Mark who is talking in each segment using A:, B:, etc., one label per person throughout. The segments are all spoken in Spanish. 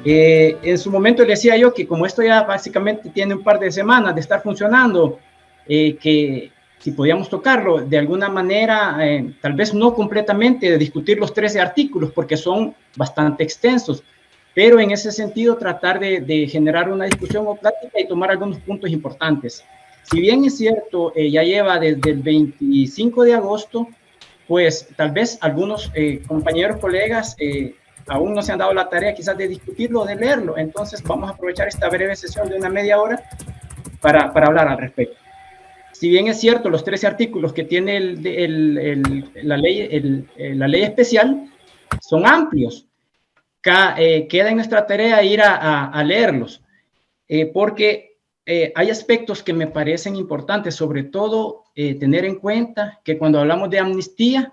A: En su momento le decía yo que como esto ya básicamente tiene un par de semanas de estar funcionando, que si podíamos tocarlo de alguna manera, tal vez no completamente, de discutir los 13 artículos porque son bastante extensos, pero en ese sentido tratar de generar una discusión o plática y tomar algunos puntos importantes. Si bien es cierto, ya lleva desde el 25 de agosto, pues tal vez algunos compañeros, colegas, aún no se han dado la tarea quizás de discutirlo o de leerlo. Entonces vamos a aprovechar esta breve sesión de una media hora para hablar al respecto. Si bien es cierto, los 13 artículos que tiene la ley especial son amplios, queda en nuestra tarea ir a leerlos, porque hay aspectos que me parecen importantes, sobre todo tener en cuenta que cuando hablamos de amnistía,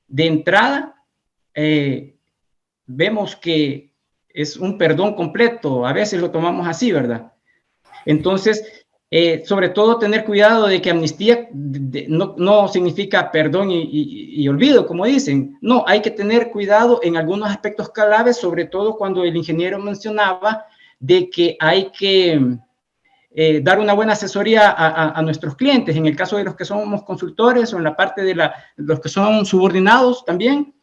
A: de entrada, vemos que es un perdón completo, a veces lo tomamos así, ¿verdad? Entonces, sobre todo tener cuidado de que amnistía no significa perdón y olvido, como dicen. No, hay que tener cuidado en algunos aspectos claves, sobre todo cuando el ingeniero mencionaba de que hay que dar una buena asesoría a nuestros clientes, en el caso de los que somos consultores o en la parte de los que son subordinados también,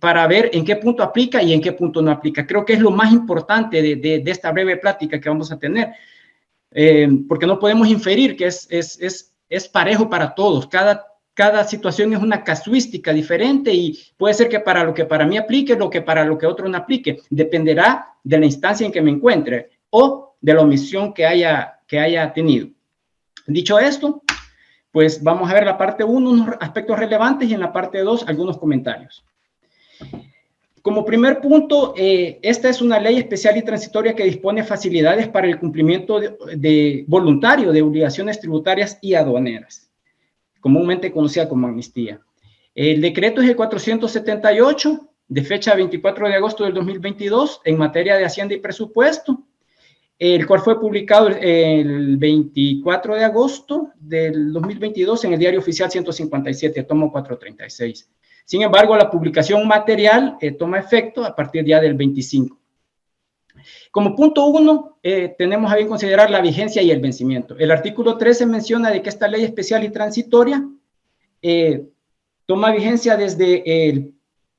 A: para ver en qué punto aplica y en qué punto no aplica. Creo que es lo más importante de esta breve plática que vamos a tener, porque no podemos inferir que es parejo para todos. Cada situación es una casuística diferente y puede ser que para lo que para mí aplique, lo que para lo que otro no aplique. Dependerá de la instancia en que me encuentre o de la omisión que haya tenido. Dicho esto, pues vamos a ver la parte 1, unos aspectos relevantes, y en la parte 2, algunos comentarios. Como primer punto, esta es una ley especial y transitoria que dispone facilidades para el cumplimiento voluntario de obligaciones tributarias y aduaneras, comúnmente conocida como amnistía. El decreto es el 478, de fecha 24 de agosto del 2022, en materia de Hacienda y Presupuesto, el cual fue publicado el 24 de agosto del 2022 en el Diario Oficial 157, tomo 436. Sin embargo, la publicación material toma efecto a partir ya del 25. Como punto 1, tenemos a bien considerar la vigencia y el vencimiento. El artículo 13 menciona de que esta ley especial y transitoria toma vigencia desde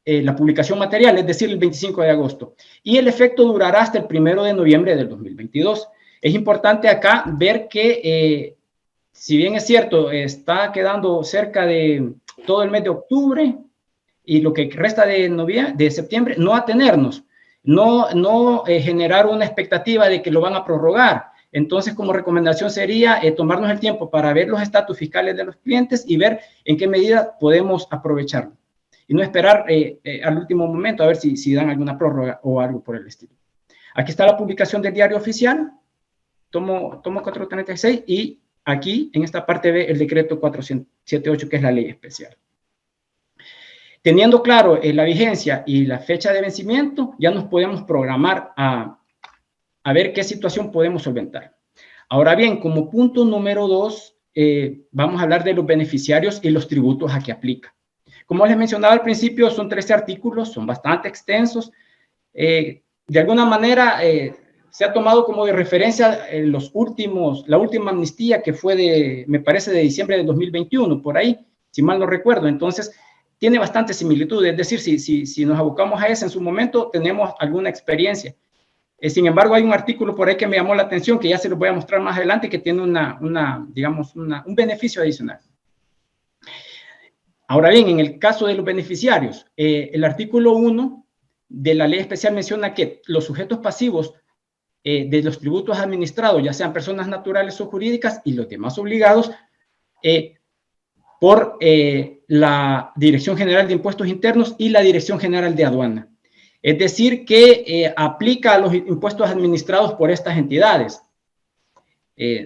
A: la publicación material, es decir, el 25 de agosto. Y el efecto durará hasta el 1 de noviembre del 2022. Es importante acá ver que, si bien es cierto, está quedando cerca de todo el mes de octubre y lo que resta de septiembre, no atenernos, no generar una expectativa de que lo van a prorrogar. Entonces, como recomendación sería tomarnos el tiempo para ver los estatus fiscales de los clientes y ver en qué medida podemos aprovecharlo. Y no esperar al último momento a ver si dan alguna prórroga o algo por el estilo. Aquí está la publicación del Diario Oficial, tomo 436, y aquí en esta parte ve el decreto 478, que es la ley especial. Teniendo claro la vigencia y la fecha de vencimiento, ya nos podemos programar a ver qué situación podemos solventar. Ahora bien, como punto número 2, vamos a hablar de los beneficiarios y los tributos a que aplica. Como les mencionaba al principio, son 13 artículos, son bastante extensos. De alguna manera, se ha tomado como de referencia la última amnistía, que fue me parece, de diciembre de 2021, por ahí, si mal no recuerdo. Entonces, tiene bastante similitud, es decir, si nos abocamos a esa en su momento, tenemos alguna experiencia. Sin embargo, hay un artículo por ahí que me llamó la atención, que ya se los voy a mostrar más adelante, que tiene un beneficio adicional. Ahora bien, en el caso de los beneficiarios, el artículo 1 de la ley especial menciona que los sujetos pasivos de los tributos administrados, ya sean personas naturales o jurídicas, y los demás obligados por la Dirección General de Impuestos Internos y la Dirección General de Aduana. Es decir, que aplica a los impuestos administrados por estas entidades.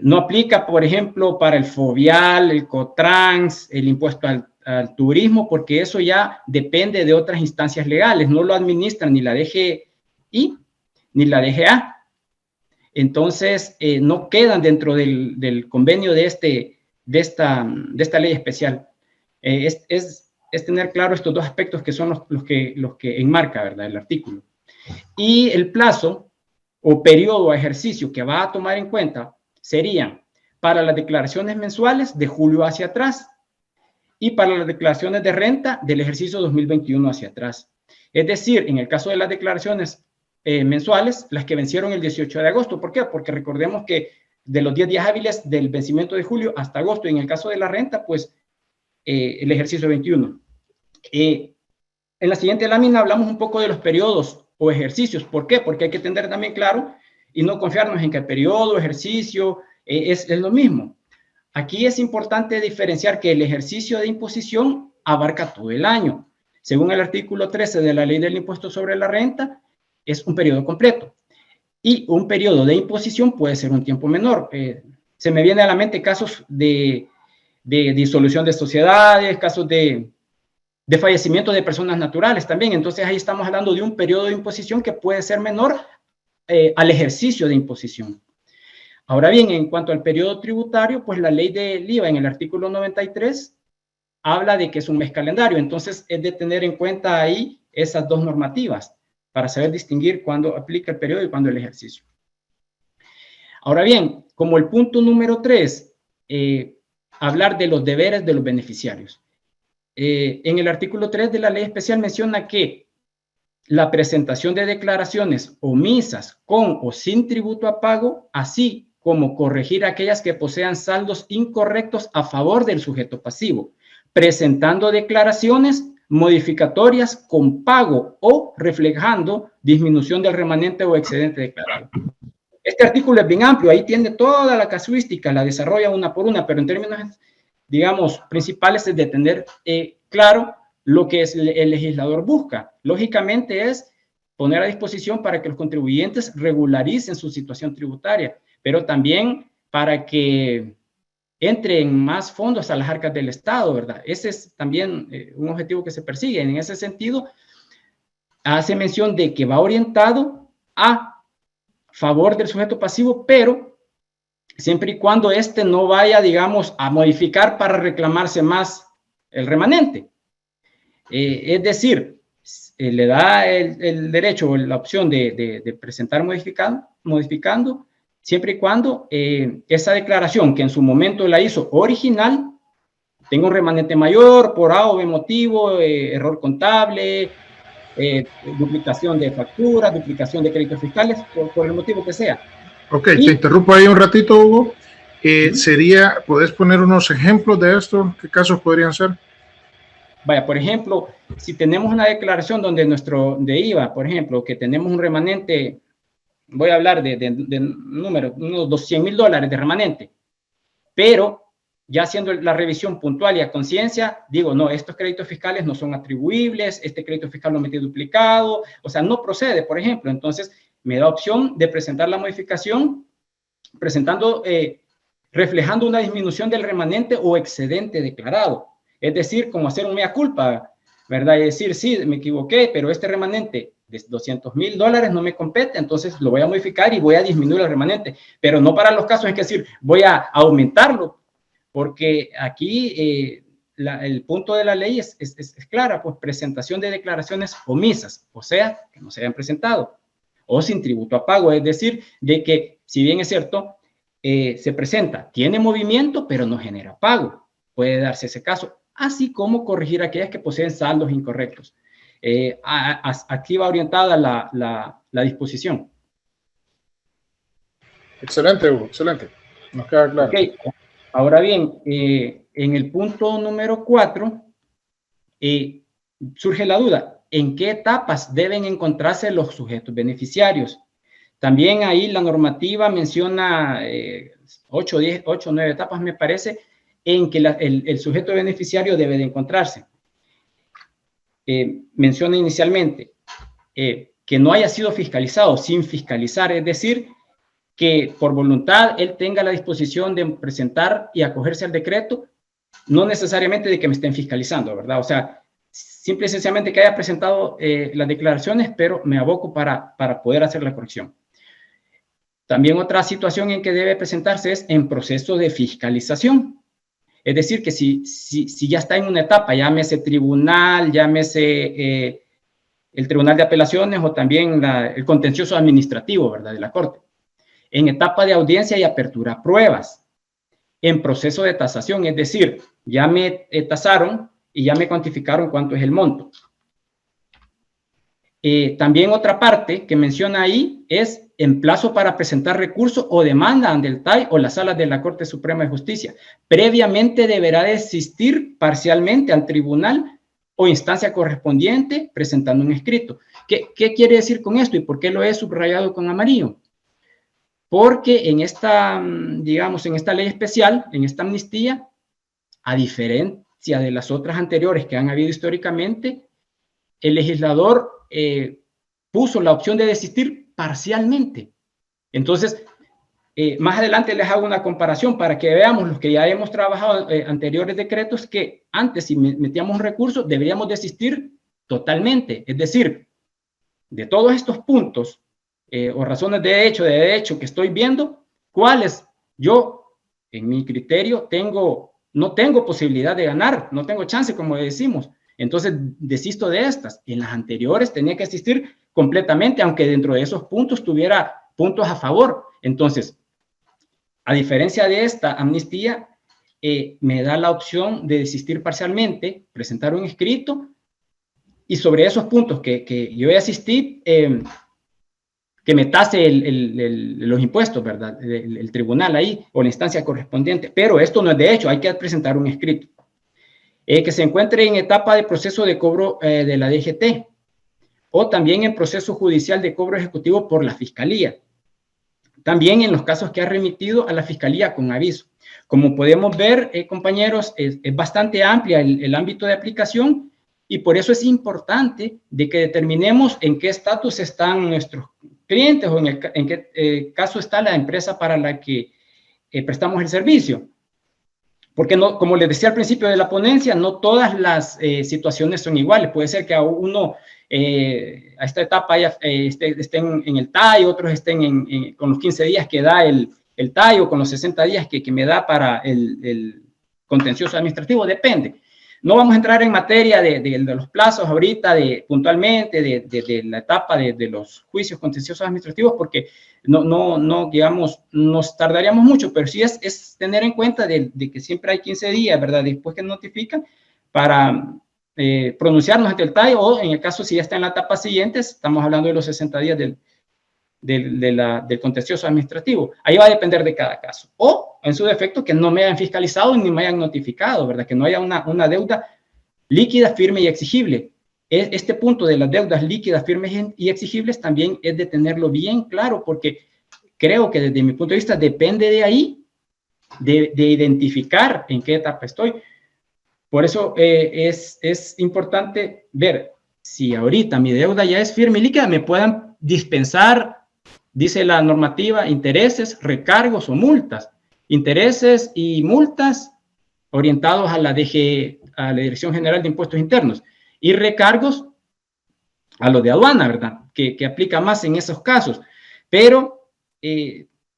A: No aplica, por ejemplo, para el FOVIAL, el COTRANS, el impuesto al turismo, porque eso ya depende de otras instancias legales, no lo administran ni la DGI ni la DGA. Entonces, no quedan dentro del convenio de esta ley especial. Es tener claro estos dos aspectos que son los que enmarca, ¿verdad?, el artículo. Y el plazo o periodo a ejercicio que va a tomar en cuenta serían para las declaraciones mensuales de julio hacia atrás y para las declaraciones de renta del ejercicio 2021 hacia atrás. Es decir, en el caso de las declaraciones mensuales, las que vencieron el 18 de agosto. ¿Por qué? Porque recordemos que de los 10 días hábiles del vencimiento de julio hasta agosto, y en el caso de la renta, pues el ejercicio 21. En la siguiente lámina hablamos un poco de los periodos o ejercicios. ¿Por qué? Porque hay que tener también claro y no confiarnos en que el periodo, ejercicio, es lo mismo. Aquí es importante diferenciar que el ejercicio de imposición abarca todo el año. Según el artículo 13 de la Ley del Impuesto sobre la Renta, es un periodo completo. Y un periodo de imposición puede ser un tiempo menor. Se me viene a la mente casos de disolución de sociedades, casos de fallecimiento de personas naturales también. Entonces ahí estamos hablando de un periodo de imposición que puede ser menor al ejercicio de imposición. Ahora bien, en cuanto al periodo tributario, pues la ley del IVA en el artículo 93 habla de que es un mes calendario. Entonces es de tener en cuenta ahí esas dos normativas para saber distinguir cuándo aplica el periodo y cuándo el ejercicio. Ahora bien, como el punto número 3, hablar de los deberes de los beneficiarios. En el artículo 3 de la ley especial menciona que la presentación de declaraciones omisas con o sin tributo a pago, así como corregir aquellas que posean saldos incorrectos a favor del sujeto pasivo, presentando declaraciones modificatorias con pago o reflejando disminución del remanente o excedente declarado. Este artículo es bien amplio, ahí tiene toda la casuística, la desarrolla una por una, pero en términos, digamos, principales es de tener claro lo que el legislador busca. Lógicamente es poner a disposición para que los contribuyentes regularicen su situación tributaria, pero también para que entren más fondos a las arcas del Estado, ¿verdad? Ese es también un objetivo que se persigue. En ese sentido, hace mención de que va orientado a favor del sujeto pasivo, pero siempre y cuando éste no vaya, digamos, a modificar para reclamarse más el remanente. Es decir, le da el derecho o la opción de presentar modificando, siempre y cuando esa declaración que en su momento la hizo original tenga un remanente mayor por A o B motivo, error contable, duplicación de facturas, duplicación de créditos fiscales, por el motivo que sea.
B: Ok, te interrumpo ahí un ratito, Hugo. ¿Podés poner unos ejemplos de esto? ¿Qué casos podrían ser?
A: Vaya, por ejemplo, si tenemos una declaración donde de IVA, por ejemplo, que tenemos un remanente, voy a hablar de números, unos $200,000 de remanente, pero ya haciendo la revisión puntual y a conciencia, digo, no, estos créditos fiscales no son atribuibles, este crédito fiscal lo metí duplicado, o sea, no procede, por ejemplo. Entonces, me da opción de presentar la modificación, reflejando una disminución del remanente o excedente declarado. Es decir, como hacer un mea culpa, ¿verdad? Y decir, sí, me equivoqué, pero este remanente de $200,000 no me compete, entonces lo voy a modificar y voy a disminuir el remanente. Pero no para los casos, es decir, voy a aumentarlo, porque aquí el punto de la ley es clara, pues presentación de declaraciones omisas, o sea, que no se hayan presentado, o sin tributo a pago, es decir, de que, si bien es cierto, se presenta, tiene movimiento, pero no genera pago. Puede darse ese caso, así como corregir aquellas que poseen saldos incorrectos. Aquí va orientada la disposición.
B: Excelente, Hugo, excelente. Nos queda claro.
A: Okay. Ahora bien, en el punto número 4, surge la duda, ¿en qué etapas deben encontrarse los sujetos beneficiarios? También ahí la normativa menciona 8 o 9 etapas, me parece, en que el sujeto beneficiario debe de encontrarse. Menciona inicialmente que no haya sido fiscalizado sin fiscalizar, es decir, que por voluntad él tenga la disposición de presentar y acogerse al decreto, no necesariamente de que me estén fiscalizando, ¿verdad? O sea, simple y sencillamente que haya presentado las declaraciones, pero me aboco para poder hacer la corrección. También otra situación en que debe presentarse es en proceso de fiscalización. Es decir, que si ya está en una etapa, llámese tribunal, llámese el Tribunal de Apelaciones o también el contencioso administrativo, ¿verdad?, de la Corte. En etapa de audiencia y apertura a pruebas. En proceso de tasación, es decir, ya me tasaron y ya me cuantificaron cuánto es el monto. También otra parte que menciona ahí es en plazo para presentar recurso o demanda ante el TAI o las salas de la Corte Suprema de Justicia. Previamente deberá de asistir parcialmente al tribunal o instancia correspondiente presentando un escrito. ¿Qué quiere decir con esto y por qué lo he subrayado con amarillo? Porque en esta, digamos, en esta ley especial, en esta amnistía, a diferencia de las otras anteriores que han habido históricamente, el legislador puso la opción de desistir parcialmente. Entonces, más adelante les hago una comparación para que veamos los que ya hemos trabajado anteriores decretos, que antes, si metíamos un recurso, deberíamos desistir totalmente. Es decir, de todos estos puntos o razones de hecho que estoy viendo, ¿cuáles yo, en mi criterio, no tengo posibilidad de ganar, no tengo chance, como decimos? Entonces, desisto de estas. En las anteriores tenía que asistir completamente, aunque dentro de esos puntos tuviera puntos a favor. Entonces, a diferencia de esta amnistía, me da la opción de desistir parcialmente, presentar un escrito, y sobre esos puntos que yo asistí, que me tase los impuestos, ¿verdad? El tribunal ahí, o la instancia correspondiente. Pero esto no es de hecho, hay que presentar un escrito. Que se encuentre en etapa de proceso de cobro de la DGT, o también en proceso judicial de cobro ejecutivo por la Fiscalía. También en los casos que ha remitido a la Fiscalía con aviso. Como podemos ver, compañeros, es bastante amplia el ámbito de aplicación, y por eso es importante de que determinemos en qué estatus están nuestros clientes o en qué caso está la empresa para la que prestamos el servicio. Porque no, como les decía al principio de la ponencia, no todas las situaciones son iguales. Puede ser que a uno a esta etapa estén en el TAI, otros estén con los 15 días que da el TAI, o con los 60 días que me da para el contencioso administrativo, depende. No vamos a entrar en materia de los plazos ahorita, puntualmente, de la etapa de los juicios contenciosos administrativos, porque digamos, nos tardaríamos mucho, pero sí es tener en cuenta de que siempre hay 15 días, ¿verdad?, después que notifican, para pronunciarnos ante el TAI, o en el caso si ya está en la etapa siguiente, estamos hablando de los 60 días del contencioso administrativo. Ahí va a depender de cada caso. O, en su defecto, que no me hayan fiscalizado ni me hayan notificado, ¿verdad?, que no haya una deuda líquida, firme y exigible. Este punto de las deudas líquidas, firmes y exigibles también es de tenerlo bien claro, porque creo que desde mi punto de vista depende de ahí, de identificar en qué etapa estoy. Por eso es importante ver si ahorita mi deuda ya es firme y líquida, me puedan dispensar, dice la normativa, intereses, recargos o multas. Intereses y multas orientados a la Dirección General de Impuestos Internos, y recargos a los de aduana, ¿verdad?, que aplica más en esos casos. Pero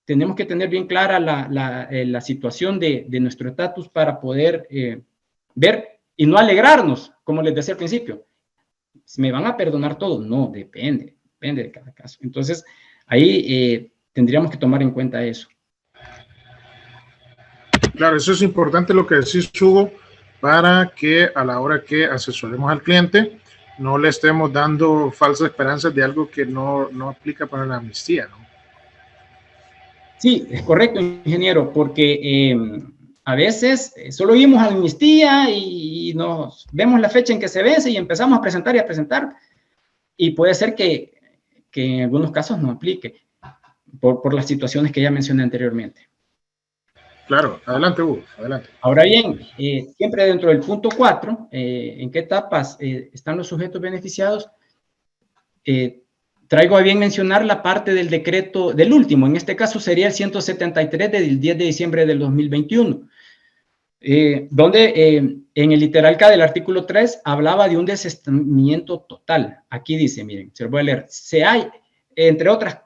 A: tenemos que tener bien clara la situación de nuestro estatus para poder ver y no alegrarnos, como les decía al principio. ¿Me van a perdonar todo? No, depende de cada caso. Entonces, ahí tendríamos que tomar en cuenta eso.
B: Claro, eso es importante lo que decís, Hugo, para que a la hora que asesoremos al cliente no le estemos dando falsas esperanzas de algo que no aplica para la amnistía, ¿no?
A: Sí, es correcto, ingeniero, porque a veces solo vimos amnistía y nos vemos la fecha en que se vence y empezamos a presentar, y puede ser que en algunos casos no aplique por las situaciones que ya mencioné anteriormente.
B: Claro, adelante, Hugo, adelante.
A: Ahora bien, siempre dentro del punto 4, ¿en qué etapas están los sujetos beneficiados? Traigo a bien mencionar la parte del decreto, del último, en este caso sería el 173 del 10 de diciembre del 2021, donde en el literal K del artículo 3 hablaba de un desistimiento total. Aquí dice, miren, se lo voy a leer, entre otras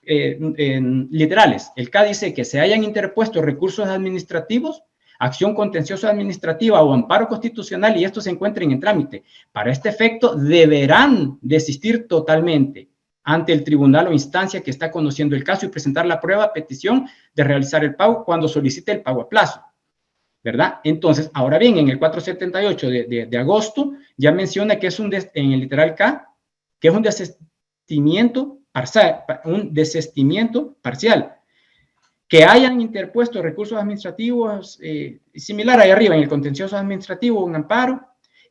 A: literales, el K dice que se hayan interpuesto recursos administrativos acción contenciosa administrativa o amparo constitucional y estos se encuentren en trámite. Para este efecto, deberán desistir totalmente ante el tribunal o instancia que está conociendo el caso y presentar la prueba petición de realizar el pago cuando solicite el pago a plazo, ¿verdad? Entonces, ahora bien, en el 478 de agosto ya menciona que es en el literal K, que es un desistimiento parcial, que hayan interpuesto recursos administrativos similar ahí arriba en el contencioso administrativo, un amparo,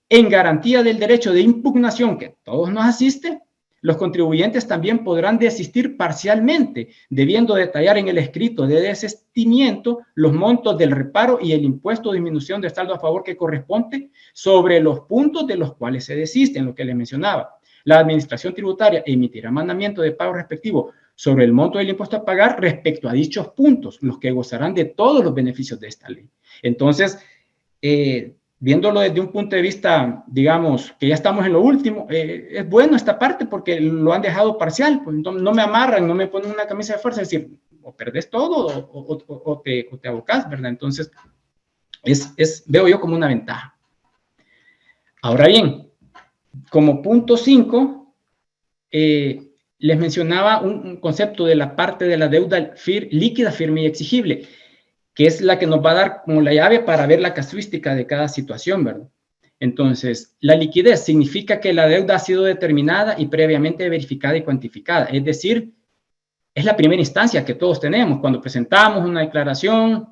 A: en garantía del derecho de impugnación que todos nos asiste. Los contribuyentes también podrán desistir parcialmente, debiendo detallar en el escrito de desistimiento los montos del reparo y el impuesto de disminución de saldo a favor que corresponde sobre los puntos de los cuales se desisten, lo que les mencionaba. La administración tributaria emitirá mandamiento de pago respectivo sobre el monto del impuesto a pagar respecto a dichos puntos, los que gozarán de todos los beneficios de esta ley. Entonces, viéndolo desde un punto de vista, digamos, que ya estamos en lo último, es bueno esta parte porque lo han dejado parcial, pues no me amarran, no me ponen una camisa de fuerza, es decir, o perdés todo o te abocás, ¿verdad? Entonces, veo yo como una ventaja. Ahora bien, como punto 5, les mencionaba un concepto de la parte de la deuda líquida, firme y exigible, que es la que nos va a dar como la llave para ver la casuística de cada situación, ¿verdad? Entonces, la liquidez significa que la deuda ha sido determinada y previamente verificada y cuantificada, es decir, es la primera instancia que todos tenemos cuando presentamos una declaración,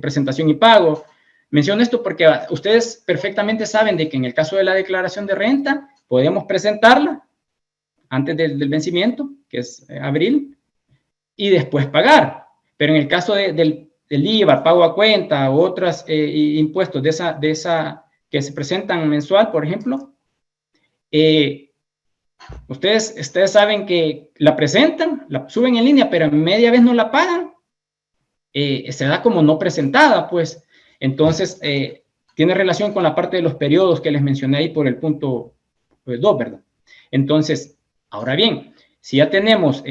A: presentación y pago. Menciono esto porque ustedes perfectamente saben de que en el caso de la declaración de renta, podemos presentarla antes del vencimiento, que es abril, y después pagar. Pero en el caso del IVA, pago a cuenta u otros impuestos de esa que se presentan mensual, por ejemplo, ustedes saben que la presentan, la suben en línea, pero media vez no la pagan, se da como no presentada, pues. Entonces, tiene relación con la parte de los periodos que les mencioné ahí por el punto 2, ¿verdad? Entonces, ahora bien, si ya tenemos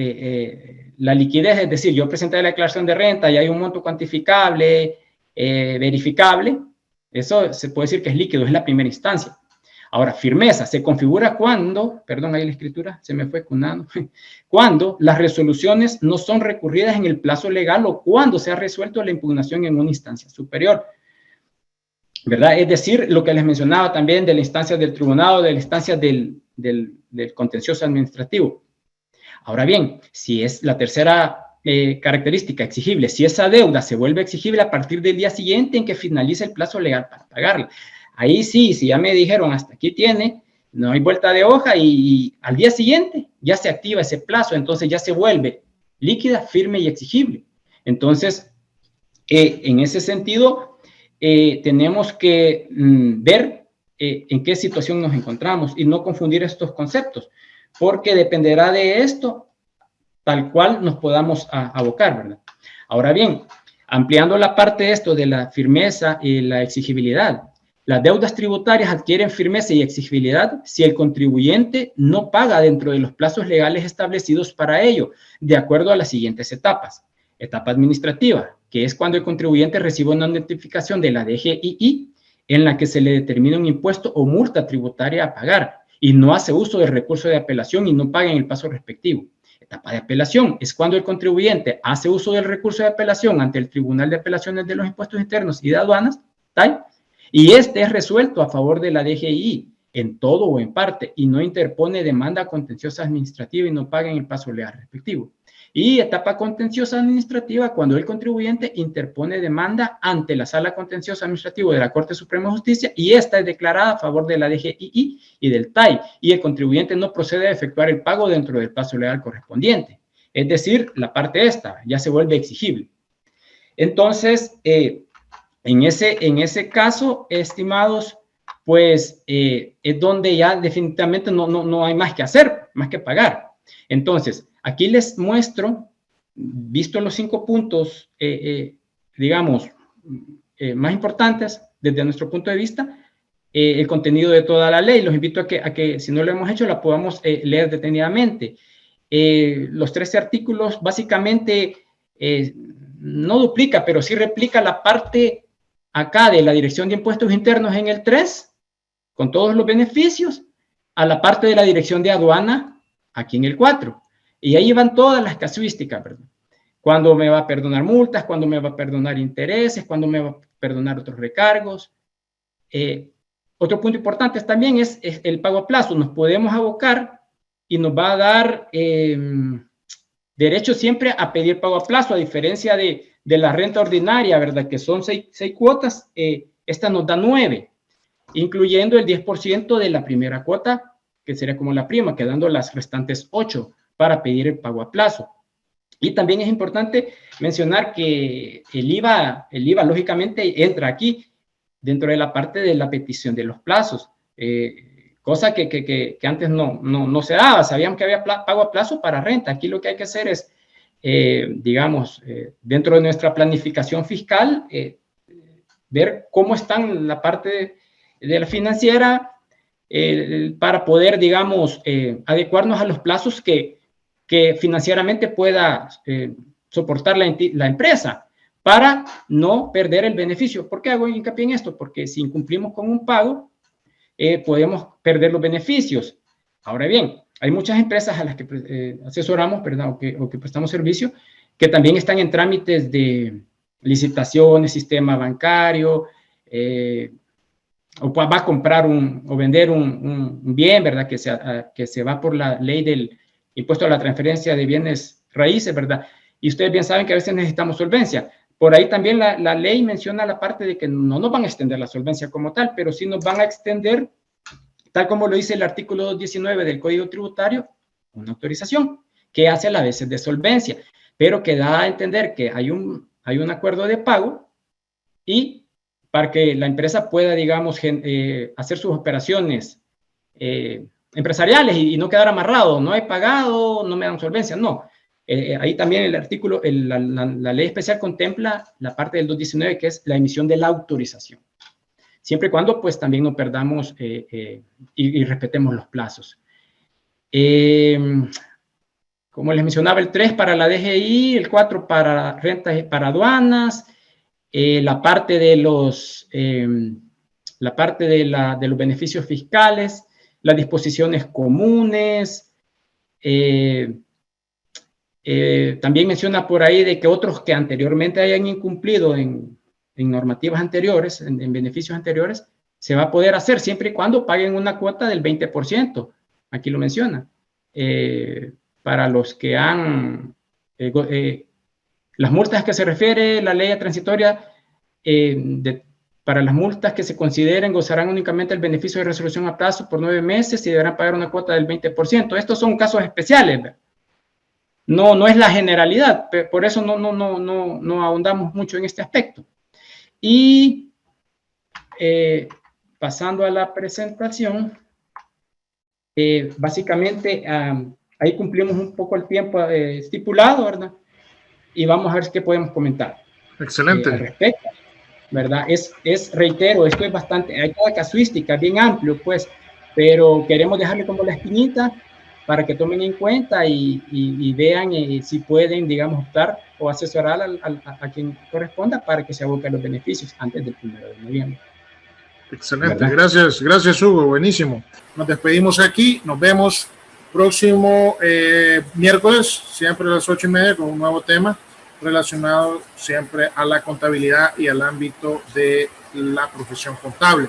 A: la liquidez, es decir, yo presenté la declaración de renta y hay un monto cuantificable, verificable, eso se puede decir que es líquido, es la primera instancia. Ahora, firmeza se configura cuando, perdón, ahí la escritura se me fue cunando, cuando las resoluciones no son recurridas en el plazo legal o cuando se ha resuelto la impugnación en una instancia superior, ¿verdad? Es decir, lo que les mencionaba también de la instancia del tribunal o de la instancia del contencioso administrativo. Ahora bien, si es la tercera característica exigible, si esa deuda se vuelve exigible a partir del día siguiente en que finalice el plazo legal para pagarla. Ahí sí, si ya me dijeron hasta aquí tiene, no hay vuelta de hoja y al día siguiente ya se activa ese plazo, entonces ya se vuelve líquida, firme y exigible. Entonces, en ese sentido, tenemos que ver en qué situación nos encontramos y no confundir estos conceptos, porque dependerá de esto tal cual nos podamos abocar, ¿verdad? Ahora bien, ampliando la parte de esto de la firmeza y la exigibilidad, las deudas tributarias adquieren firmeza y exigibilidad si el contribuyente no paga dentro de los plazos legales establecidos para ello, de acuerdo a las siguientes etapas. Etapa administrativa, que es cuando el contribuyente recibe una notificación de la DGII en la que se le determina un impuesto o multa tributaria a pagar y no hace uso del recurso de apelación y no paga en el plazo respectivo. Etapa de apelación es cuando el contribuyente hace uso del recurso de apelación ante el Tribunal de Apelaciones de los Impuestos Internos y de Aduanas, ¿tal? Y este es resuelto a favor de la DGI en todo o en parte y no interpone demanda contenciosa administrativa y no paga en el plazo legal respectivo. Y etapa contenciosa administrativa cuando el contribuyente interpone demanda ante la Sala Contenciosa Administrativa de la Corte Suprema de Justicia y esta es declarada a favor de la DGII y del TAI y el contribuyente no procede a efectuar el pago dentro del plazo legal correspondiente. Es decir, la parte esta ya se vuelve exigible. Entonces, en ese caso, estimados, pues es donde ya definitivamente no hay más que hacer, más que pagar. Entonces, aquí les muestro, visto los 5 puntos, digamos, más importantes desde nuestro punto de vista, el contenido de toda la ley. Los invito a que si no lo hemos hecho, la podamos leer detenidamente. Los 13 artículos, básicamente, no duplica, pero sí replica la parte acá de la Dirección de Impuestos Internos en el 3, con todos los beneficios, a la parte de la Dirección de Aduana aquí en el 4. Y ahí van todas las casuísticas, ¿verdad? Cuándo me va a perdonar multas, cuándo me va a perdonar intereses, cuándo me va a perdonar otros recargos. Otro punto importante también es el pago a plazo. Nos podemos abocar y nos va a dar derecho siempre a pedir pago a plazo, a diferencia de la renta ordinaria, ¿verdad? Que son 6 cuotas, esta nos da 9, incluyendo el 10% de la primera cuota, que sería como la prima, quedando las restantes 8 para pedir el pago a plazo. Y también es importante mencionar que el IVA lógicamente entra aquí dentro de la parte de la petición de los plazos, cosa que antes no se daba. Sabíamos que había pago a plazo para renta. Aquí lo que hay que hacer es, digamos, dentro de nuestra planificación fiscal, ver cómo están la parte de la financiera para poder, digamos, adecuarnos a los plazos que financieramente pueda soportar la empresa para no perder el beneficio. ¿Por qué hago hincapié en esto? Porque si incumplimos con un pago, podemos perder los beneficios. Ahora bien, hay muchas empresas a las que asesoramos, ¿verdad? o que prestamos servicio, que también están en trámites de licitaciones, sistema bancario, o va a comprar o vender un bien, ¿verdad? Que se va por la ley del impuesto a la transferencia de bienes raíces, ¿verdad? Y ustedes bien saben que a veces necesitamos solvencia. Por ahí también la ley menciona la parte de que no nos van a extender la solvencia como tal, pero sí nos van a extender, tal como lo dice el artículo 219 del Código Tributario, una autorización que hace a la veces de solvencia, pero que da a entender que hay un acuerdo de pago y para que la empresa pueda, digamos, hacer sus operaciones empresariales y no quedar amarrado. No he pagado, no me dan solvencia. No. Ahí también el artículo, la ley especial contempla la parte del 219, que es la emisión de la autorización. Siempre y cuando, pues, también no perdamos y respetemos los plazos. Como les mencionaba, el 3 para la DGI, el 4 para rentas, para aduanas, la parte de los beneficios fiscales, las disposiciones comunes. También menciona por ahí de que otros que anteriormente hayan incumplido en normativas anteriores, en beneficios anteriores, se va a poder hacer siempre y cuando paguen una cuota del 20%. Aquí lo menciona. Para los que han... las multas que se refiere la ley transitoria, para las multas que se consideren, gozarán únicamente el beneficio de resolución a plazo por 9 meses y deberán pagar una cuota del 20%. Estos son casos especiales, ¿verdad? No es la generalidad, por eso no ahondamos mucho en este aspecto. Y pasando a la presentación, básicamente ahí cumplimos un poco el tiempo estipulado, ¿verdad? Y vamos a ver qué podemos comentar.
B: Excelente.
A: Al respecto, ¿verdad? Reitero, esto es bastante, hay toda casuística, bien amplio, pues, pero queremos dejarle como la espinita para que tomen en cuenta y vean si pueden, digamos, optar o asesorar a quien corresponda para que se aboque a los beneficios antes del 1 de noviembre.
B: Excelente, gracias Hugo, buenísimo. Nos despedimos aquí, nos vemos próximo miércoles, siempre a las 8:30 con un nuevo tema relacionado siempre a la contabilidad y al ámbito de la profesión contable.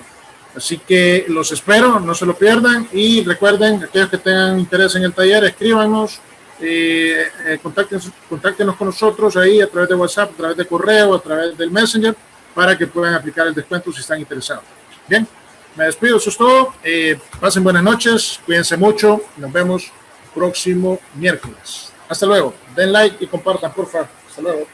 B: Así que los espero, no se lo pierdan y recuerden, aquellos que tengan interés en el taller, escríbanos, contáctenos con nosotros ahí a través de WhatsApp, a través de correo, a través del Messenger, para que puedan aplicar el descuento si están interesados. Bien, me despido, eso es todo. Pasen buenas noches, cuídense mucho, nos vemos próximo miércoles. Hasta luego, den like y compartan, por favor. Hasta luego.